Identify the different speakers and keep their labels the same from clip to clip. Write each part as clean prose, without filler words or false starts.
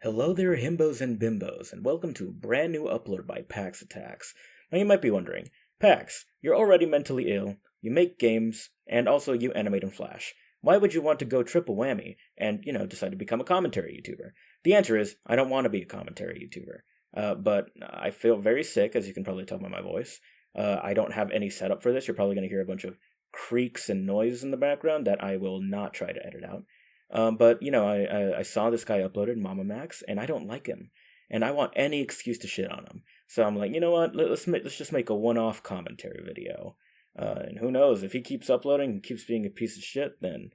Speaker 1: Hello there, himbos and bimbos, and welcome to a brand new upload by Pax Attacks. Now you might be wondering, Pax, you're already mentally ill, you make games, and also you animate in Flash. Why would you want to go triple whammy and, decide to become a commentary YouTuber? The answer is, I don't want to be a commentary YouTuber. But I feel very sick, as you can probably tell by my voice. I don't have any setup for this. You're probably going to hear a bunch of creaks and noises in the background that I will not try to edit out. I saw this guy uploaded MamaMax, and I don't like him, and I want any excuse to shit on him. So I'm like, you know what? Let's just make a one-off commentary video. And who knows, if he keeps uploading and keeps being a piece of shit, then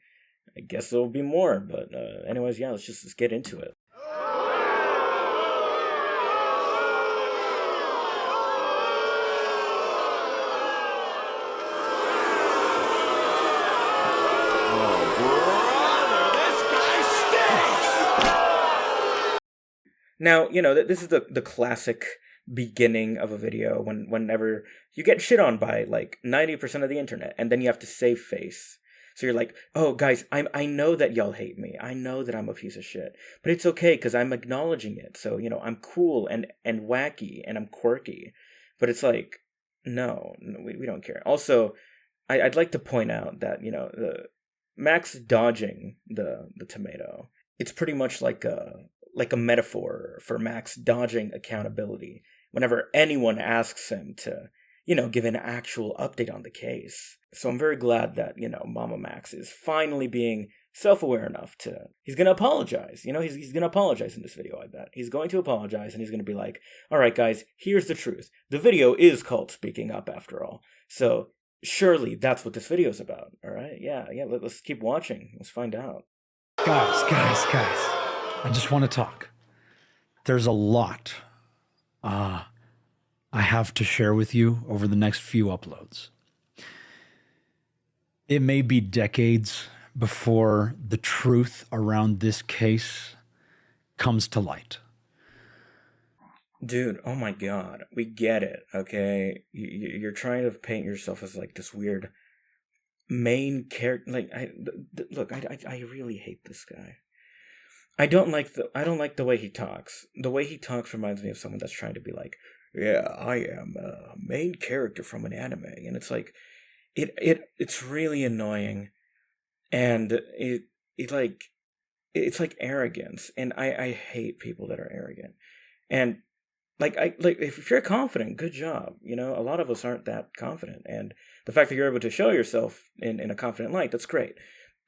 Speaker 1: I guess there'll be more. But anyways, yeah, let's get into it. Now, this is the classic beginning of a video whenever you get shit on by like 90% of the internet, and then you have to save face. So you're like, oh guys, I know that y'all hate me. I know that I'm a piece of shit. But it's okay because I'm acknowledging it. So, I'm cool and wacky and I'm quirky. But it's like, no, we don't care. Also, I'd like to point out that, the Max dodging the tomato, it's pretty much like a metaphor for Max dodging accountability whenever anyone asks him to, give an actual update on the case. So I'm very glad that, MamaMax is finally being self-aware enough he's going to apologize. He's going to apologize in this video, I bet. He's going to apologize, and he's going to be like, all right, guys, here's the truth. The video is called Speaking Up, after all. So surely that's what this video's about, all right? Yeah, let's keep watching. Let's find out.
Speaker 2: Guys. I just want to talk. There's a lot I have to share with you over the next few uploads. It may be decades before the truth around this case comes to light.
Speaker 1: Dude, oh my god, we get it, okay? You're trying to paint yourself as like this weird main character. Like, I really hate this guy. I don't like the way he talks. The way he talks reminds me of someone that's trying to be like, yeah, I am a main character from an anime, and it's like, it's really annoying, and it's like arrogance, and I hate people that are arrogant, and if you're confident, good job. A lot of us aren't that confident, and the fact that you're able to show yourself in a confident light, that's great.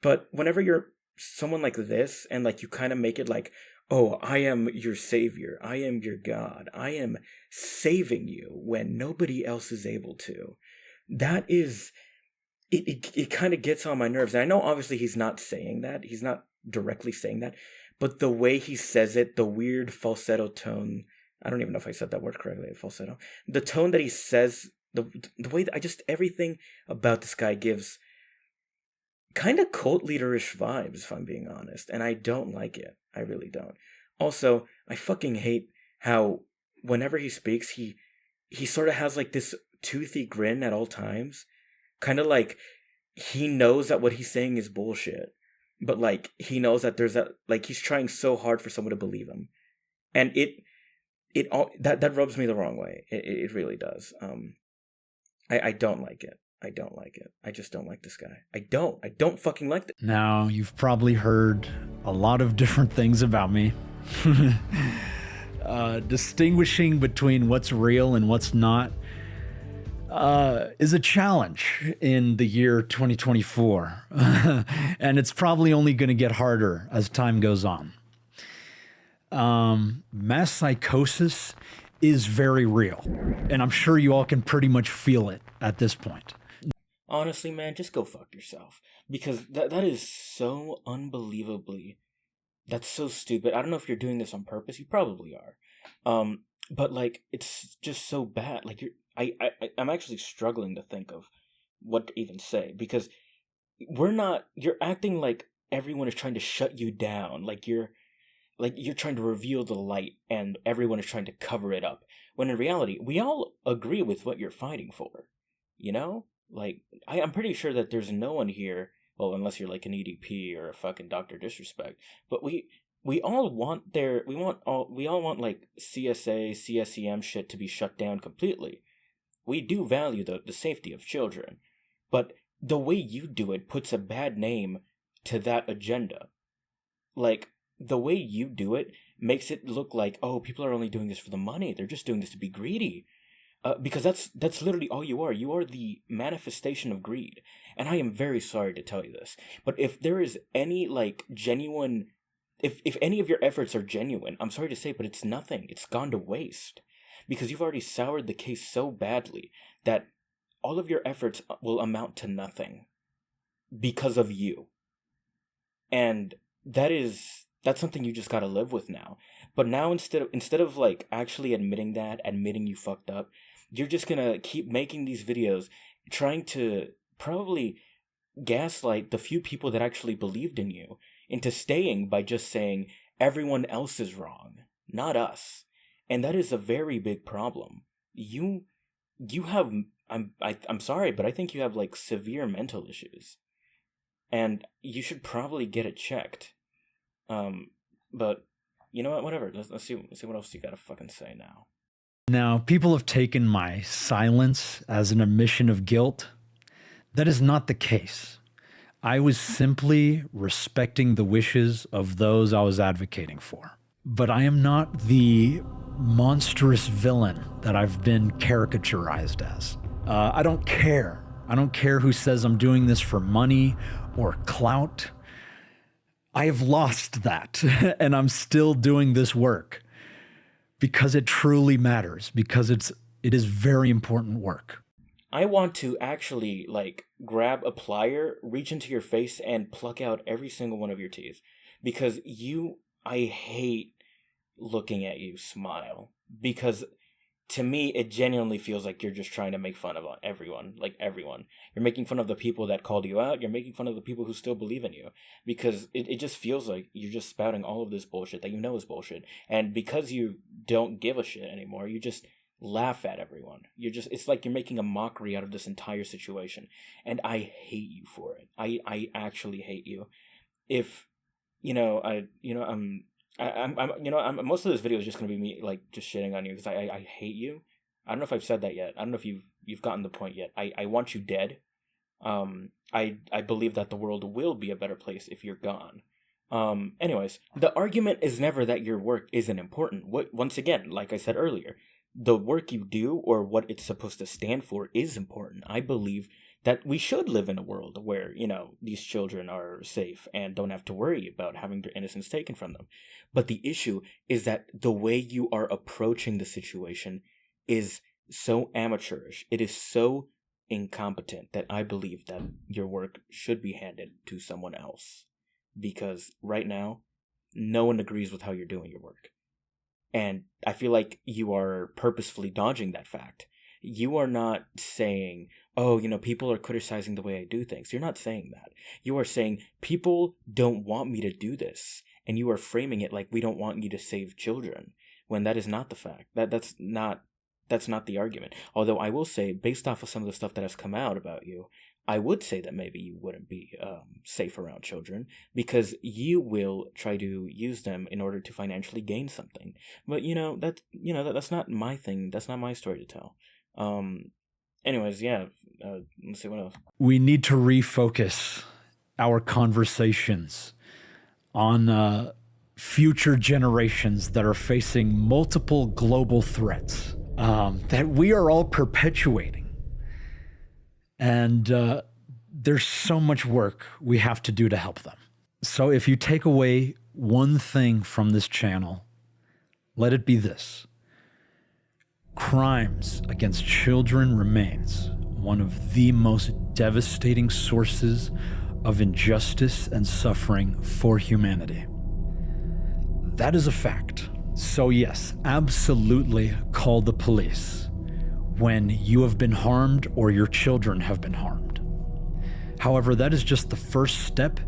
Speaker 1: But whenever you're someone like this, and like you kind of make it like, oh, I am your savior, I am your god, I am saving you when nobody else is able to, that is it kind of gets on my nerves. And I know obviously he's not saying that, he's not directly saying that, but the way he says it, the weird falsetto tone, I don't even know if I said that word correctly, falsetto, the tone that he says, the way that everything about this guy gives kind of cult leaderish vibes, if I'm being honest, and I don't like it. I really don't. Also, I fucking hate how whenever he speaks, he sort of has like this toothy grin at all times, kind of like he knows that what he's saying is bullshit, but like he knows that there's he's trying so hard for someone to believe him, and that rubs me the wrong way. It really does. I don't like it. I don't like it. I just don't like this guy. I don't fucking like this.
Speaker 2: Now, you've probably heard a lot of different things about me. Distinguishing between what's real and what's not is a challenge in the year 2024. And it's probably only going to get harder as time goes on. Mass psychosis is very real, and I'm sure you all can pretty much feel it at this point.
Speaker 1: Honestly, man, just go fuck yourself. Because that is so unbelievably... That's so stupid. I don't know if you're doing this on purpose. You probably are. But, like, it's just so bad. Like, I'm actually struggling to think of what to even say. Because you're acting like everyone is trying to shut you down. Like, you're trying to reveal the light and everyone is trying to cover it up. When in reality, we all agree with what you're fighting for. Like, I'm pretty sure that there's no one here, well, unless you're like an EDP or a fucking Dr. Disrespect, but we all want we all want like CSA, CSEM shit to be shut down completely. We do value the safety of children, but the way you do it puts a bad name to that agenda. Like, the way you do it makes it look like, oh, people are only doing this for the money. They're just doing this to be greedy. Because that's literally all you are. You are the manifestation of greed. And I am very sorry to tell you this, but if there is any like genuine, if any of your efforts are genuine, I'm sorry to say, but it's nothing. It's gone to waste because you've already soured the case so badly that all of your efforts will amount to nothing because of you. And that's something you just got to live with now. But now instead of like actually admitting you fucked up, you're just going to keep making these videos trying to probably gaslight the few people that actually believed in you into staying by just saying everyone else is wrong, not us. And that is a very big problem. You have I'm sorry, but I think you have like severe mental issues. And you should probably get it checked. But you know what? Whatever. Let's see what else you gotta fucking say now.
Speaker 2: Now, people have taken my silence as an admission of guilt. That is not the case. I was simply respecting the wishes of those I was advocating for. But I am not the monstrous villain that I've been caricaturized as. I don't care. I don't care who says I'm doing this for money or clout. I have lost that, and I'm still doing this work because it truly matters, because it is very important work.
Speaker 1: I want to actually like grab a plier, reach into your face, and pluck out every single one of your teeth because I hate looking at you smile because to me it genuinely feels like you're just trying to make fun of everyone, like everyone. You're making fun of the people that called you out, you're making fun of the people who still believe in you because it just feels like you're just spouting all of this bullshit that you know is bullshit, and because you don't give a shit anymore, you just laugh at everyone. It's like you're making a mockery out of this entire situation, and I hate you for it. I actually hate you. If you know I you know I'm you know I'm most of this video is just gonna be me like just shitting on you because I hate you. I don't know if I've said that yet. I don't know if you've gotten the point yet. I want you dead. I believe that the world will be a better place if you're gone. Anyways, the argument is never that your work isn't important. Once again, like I said earlier, the work you do or what it's supposed to stand for is important. I believe that we should live in a world where, these children are safe and don't have to worry about having their innocence taken from them. But the issue is that the way you are approaching the situation is so amateurish. It is so incompetent that I believe that your work should be handed to someone else. Because right now, no one agrees with how you're doing your work. And I feel like you are purposefully dodging that fact. You are not saying, oh, people are criticizing the way I do things. You're not saying that. You are saying, people don't want me to do this. And you are framing it like we don't want you to save children, when that is not the fact. That's not the argument. Although I will say, based off of some of the stuff that has come out about you, I would say that maybe you wouldn't be safe around children because you will try to use them in order to financially gain something. But that's not my thing. That's not my story to tell. Anyways, yeah. Let's see what else.
Speaker 2: We need to refocus our conversations on future generations that are facing multiple global threats that we are all perpetuating. And there's so much work we have to do to help them. So if you take away one thing from this channel, let it be this. Crimes against children remains one of the most devastating sources of injustice and suffering for humanity. That is a fact. So yes, absolutely call the police when you have been harmed or your children have been harmed. However, that is just the first step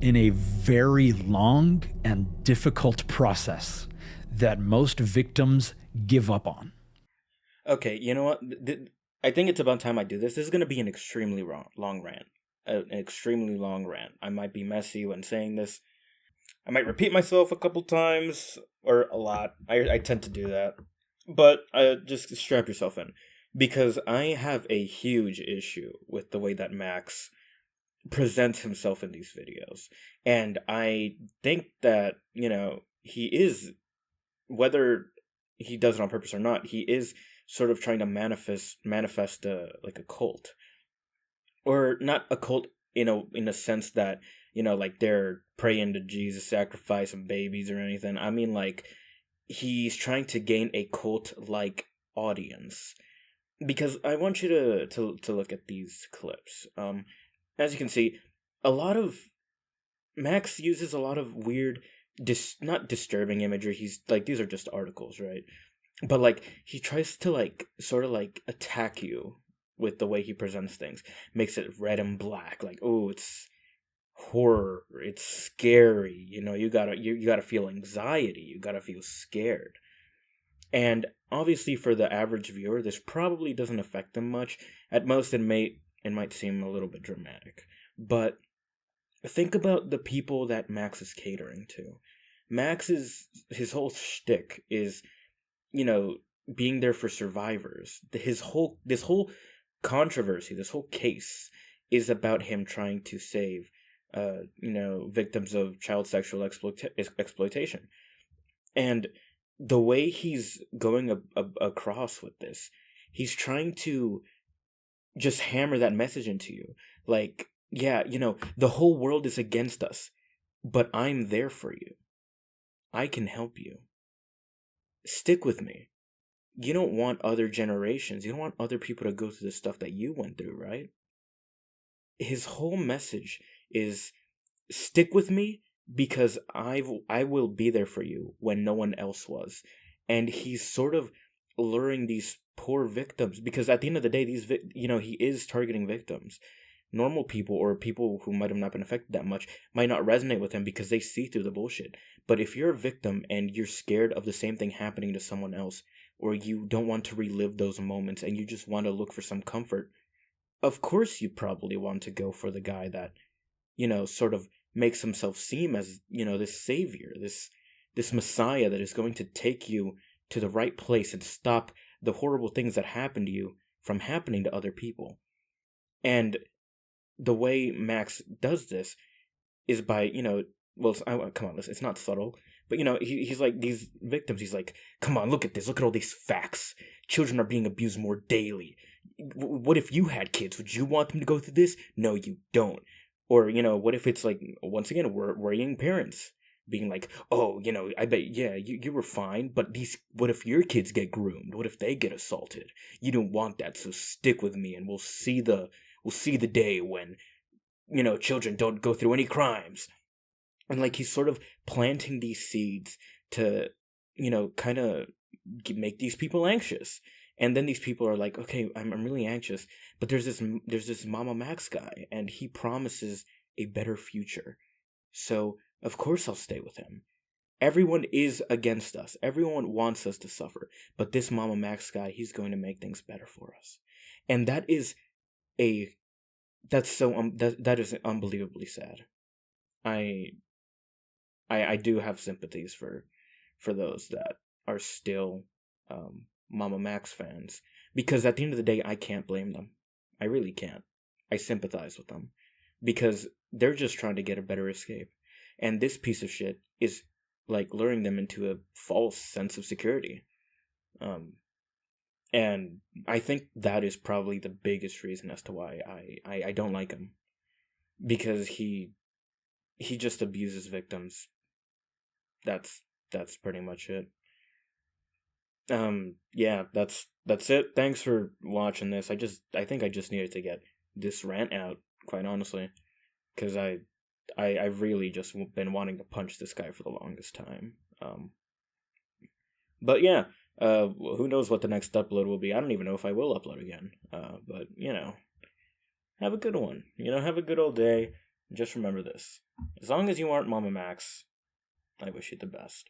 Speaker 2: in a very long and difficult process that most victims give up on.
Speaker 1: Okay, you know what? I think it's about time I do this. This is going to be an extremely long rant. An extremely long rant. I might be messy when saying this. I might repeat myself a couple times or a lot. I tend to do that. But just strap yourself in because I have a huge issue with the way that Max presents himself in these videos. And I think that, he is, whether he does it on purpose or not, he is sort of trying to manifest like a cult, or not a cult in a sense that like they're praying to Jesus, sacrificing babies or anything. I mean, like, he's trying to gain a cult like audience, because I want you to look at these clips. As you can see, a lot of Max uses a lot of weird, not disturbing imagery. He's like, these are just articles, right? But like, he tries to like sort of like attack you with the way he presents things. Makes it red and black, like, oh, it's horror, it's scary. You gotta feel anxiety. You gotta feel scared. And obviously, for the average viewer, this probably doesn't affect them much. At most, it might seem a little bit dramatic, but think about the people that Max is catering to. His whole shtick is, you know, being there for survivors. This whole controversy, this whole case, is about him trying to save, victims of child sexual exploitation. And the way he's going across with this, he's trying to just hammer that message into you. Like, yeah, the whole world is against us, but I'm there for you. I can help you. Stick with me. You don't want other generations, you don't want other people to go through the stuff that you went through, right? His whole message is, stick with me because I will be there for you when no one else was. And he's sort of luring these poor victims, because at the end of the day, he is targeting victims. Normal people, or people who might have not been affected that much, might not resonate with him because they see through the bullshit. But if you're a victim and you're scared of the same thing happening to someone else, or you don't want to relive those moments and you just want to look for some comfort, of course you probably want to go for the guy that, sort of makes himself seem as, this savior, this messiah that is going to take you to the right place and stop the horrible things that happen to you from happening to other people. And the way Max does this is by, well, come on, listen, it's not subtle, but he's like, these victims, he's like, come on, look at this, look at all these facts. Children are being abused more daily. What if you had kids? Would you want them to go through this? No, you don't. Or, what if it's like, once again, worrying parents being like, oh, I bet, yeah, you were fine, but what if your kids get groomed? What if they get assaulted? You don't want that, so stick with me and we'll see the day when, children don't go through any crimes. And like, he's sort of planting these seeds to, kind of make these people anxious. And then these people are like, okay, I'm really anxious, but there's this MamaMax guy, and he promises a better future. So of course I'll stay with him. Everyone is against us. Everyone wants us to suffer, but this MamaMax guy, he's going to make things better for us. And a that is unbelievably sad. I I do have sympathies for those that are still MamaMax fans, because at the end of the day, I can't blame them. I really can't. I sympathize with them because they're just trying to get a better escape, and this piece of shit is like luring them into a false sense of security. Um, and I think that is probably the biggest reason as to why I don't like him, because he just abuses victims. That's pretty much it. Yeah, that's it. Thanks for watching this. I think I just needed to get this rant out, quite honestly, because I've really just been wanting to punch this guy for the longest time. But yeah, who knows what the next upload will be? I don't even know if I will upload again. But have a good one. Have a good old day. Just remember this: as long as you aren't Mama Max, I wish you the best.